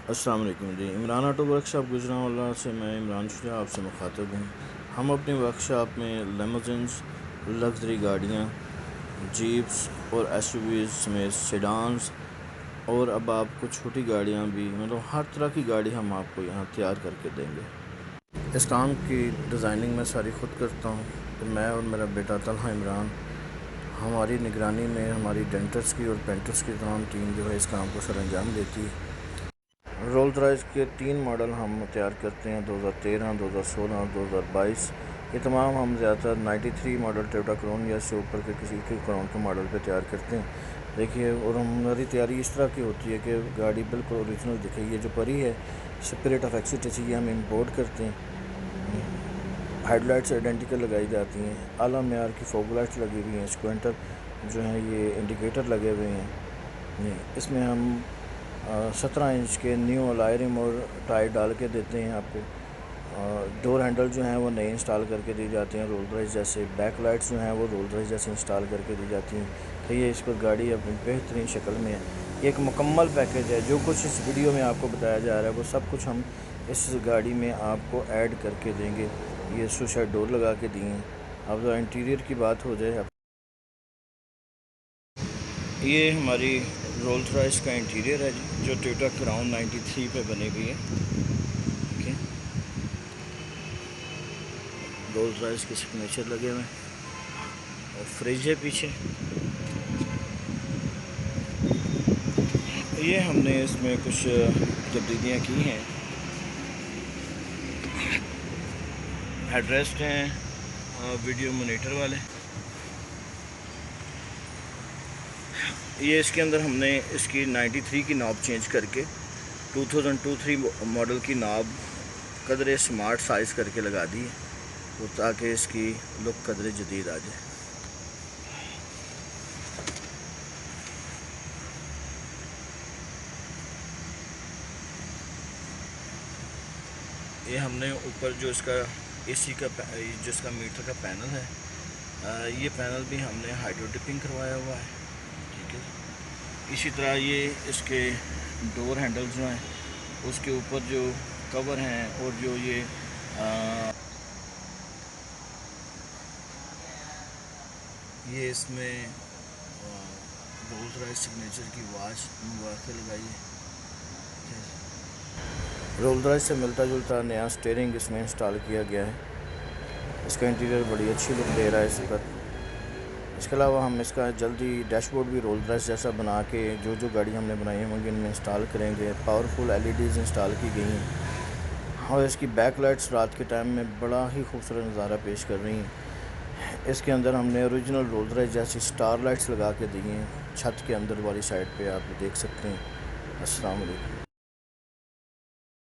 अस्सलाम वालेकुम जी। Imran auto workshop Gujranwala से मैं इमरान शुजा आपसे मुखातिब हूँ। हम अपनी वर्कशॉप में लिमोजिन्स, लग्जरी गाड़ियाँ, जीप्स और एसयूवीज़ समेत सेडान्स और अब आपको छोटी गाड़ियाँ भी, मतलब हर तरह की गाड़ी हम आपको यहाँ तैयार करके देंगे। इस काम की डिज़ाइनिंग मैं सारी ख़ुद करता हूँ। तो मैं और मेरा बेटा तलहा इमरान, हमारी निगरानी में हमारी डेंटर्स की और पेंटर्स की तमाम टीम जो है इस काम को सर अंजाम देती है। रोल्स रॉयस के 3 मॉडल हम तैयार करते हैं, 2013, 2016 और 2022। ये तमाम हम ज़्यादातर 93 मॉडल टोयोटा क्राउन या इससे ऊपर के किसी के क्राउन के मॉडल पे तैयार करते हैं। देखिए, और हमारी तैयारी इस तरह की होती है कि गाड़ी बिल्कुल ओरिजिनल दिखे। ये जो परी है स्पिरिट ऑफ एक्सीटेसी, ये हम इंपोर्ट करते हैं। हेडलाइट्स आइडेंटिकल लगाई जाती हैं, आला मेयार की फॉग लाइट्स लगी हुई हैं, स्क्वेंटर जो हैं ये इंडिकेटर लगे हुए हैं। इसमें हम 17 इंच के न्यू अलॉय रिम और टायर डाल के देते हैं आपको। डोर हैंडल जो हैं वो नए इंस्टॉल करके दी जाते हैं रोल्स रॉयस जैसे। बैक लाइट्स जो हैं वो रोल्स रॉयस जैसे इंस्टॉल करके दी जाती हैं। तो ये इस पर गाड़ी अपनी बेहतरीन शक्ल में है। एक मुकम्मल पैकेज है। जो कुछ इस वीडियो में आपको बताया जा रहा है वो सब कुछ हम इस गाड़ी में आपको ऐड करके देंगे। ये सुसाइड डोर लगा के दिए हैं। अब जो इंटीरियर की बात हो जाए, ये हमारी रोल्स रॉयस का इंटीरियर है जो टोयोटा क्राउन 93 पे बनी हुई है। ओके, रोल्स रॉयस के सिग्नेचर लगे हुए हैं और फ्रिज है पीछे। ये हमने इसमें कुछ तब्दीलियाँ की हैं। हेडरेस्ट हैं वीडियो मॉनिटर वाले। ये इसके अंदर हमने इसकी 93 की नॉब चेंज करके 2002-3 मॉडल की नॉब कदरे स्मार्ट साइज़ करके लगा दी है, तो ताकि इसकी लुक कदरे जदीद आ जाए। ये हमने ऊपर जो इसका एसी का जो इसका मीटर का पैनल है, ये पैनल भी हमने हाइड्रो डिपिंग करवाया हुआ है। ठीक है, इसी तरह ये इसके डोर हैंडल जो हैं उसके ऊपर जो कवर हैं और जो ये इसमें रोल्स रॉयस सिग्नेचर की वॉच मंगवा के लगाई है। रोल्स रॉयस से मिलता जुलता नया स्टीयरिंग इसमें इंस्टॉल किया गया है। इसका इंटीरियर बड़ी अच्छी लुक दे रहा है इस पर। इसके अलावा हम इसका जल्दी डैशबोर्ड भी रोल्स रॉयस जैसा बना के जो गाड़ी हमने बनाई है वो इनमें इंस्टॉल करेंगे। पावरफुल एलईडीज़ इंस्टॉल की गई हैं और इसकी बैक लाइट्स रात के टाइम में बड़ा ही खूबसूरत नज़ारा पेश कर रही हैं। इसके अंदर हमने ओरिजिनल रोल्स रॉयस जैसी स्टार लाइट्स लगा के दी हैं। छत के अंदर वाली साइड पे आप देख सकते हैं। अस्सलाम वालेकुम।